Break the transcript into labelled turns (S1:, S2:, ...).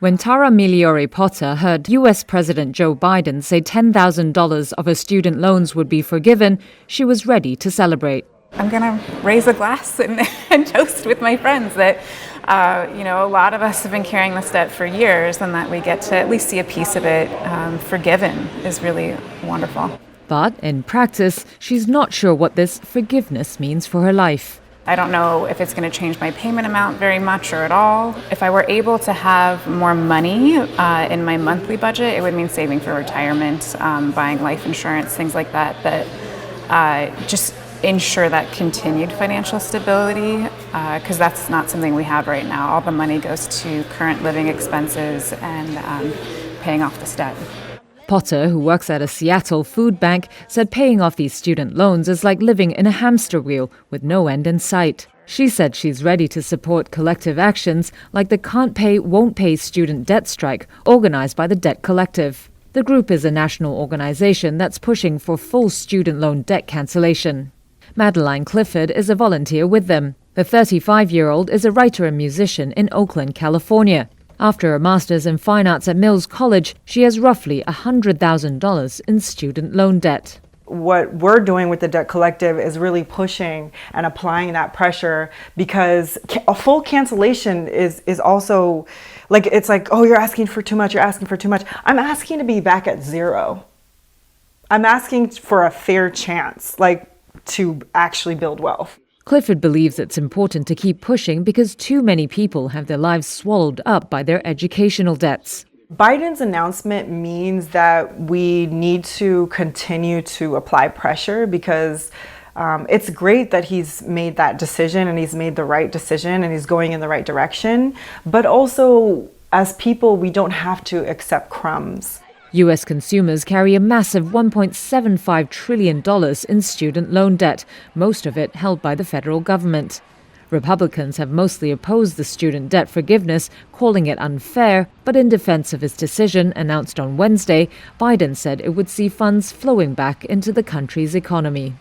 S1: When Tara Migliore Potter heard U.S. President Joe Biden say $10,000 of her student loans would be forgiven, she was ready to celebrate.
S2: I'm going to raise a glass and toast with my friends that, a lot of us have been carrying this debt for years, and that we get to at least see a piece of it forgiven is really wonderful.
S1: But in practice, she's not sure what this forgiveness means for her life.
S2: I don't know if it's going to change my payment amount very much or at all. If I were able to have more money in my monthly budget, it would mean saving for retirement, buying life insurance, things like that, just ensure that continued financial stability, because that's not something we have right now. All the money goes to current living expenses and paying off this debt.
S1: Potter, who works at a Seattle food bank, said paying off these student loans is like living in a hamster wheel with no end in sight. She said she's ready to support collective actions like the Can't Pay, Won't Pay student debt strike organized by the Debt Collective. The group is a national organization that's pushing for full student loan debt cancellation. Madeline Clifford is a volunteer with them. The 35-year-old is a writer and musician in Oakland, California. After a master's in fine arts at Mills College, she has roughly $100,000 in student loan debt.
S3: What we're doing with the Debt Collective is really pushing and applying that pressure, because a full cancellation is also like, it's like, oh, you're asking for too much, you're asking for too much. I'm asking to be back at zero. I'm asking for a fair chance, to actually build wealth.
S1: Clifford believes it's important to keep pushing because too many people have their lives swallowed up by their educational debts.
S3: Biden's announcement means that we need to continue to apply pressure, because it's great that he's made that decision and he's made the right decision and he's going in the right direction. But also, as people, we don't have to accept crumbs.
S1: U.S. consumers carry a massive $1.75 trillion in student loan debt, most of it held by the federal government. Republicans have mostly opposed the student debt forgiveness, calling it unfair, but in defense of his decision announced on Wednesday, Biden said it would see funds flowing back into the country's economy.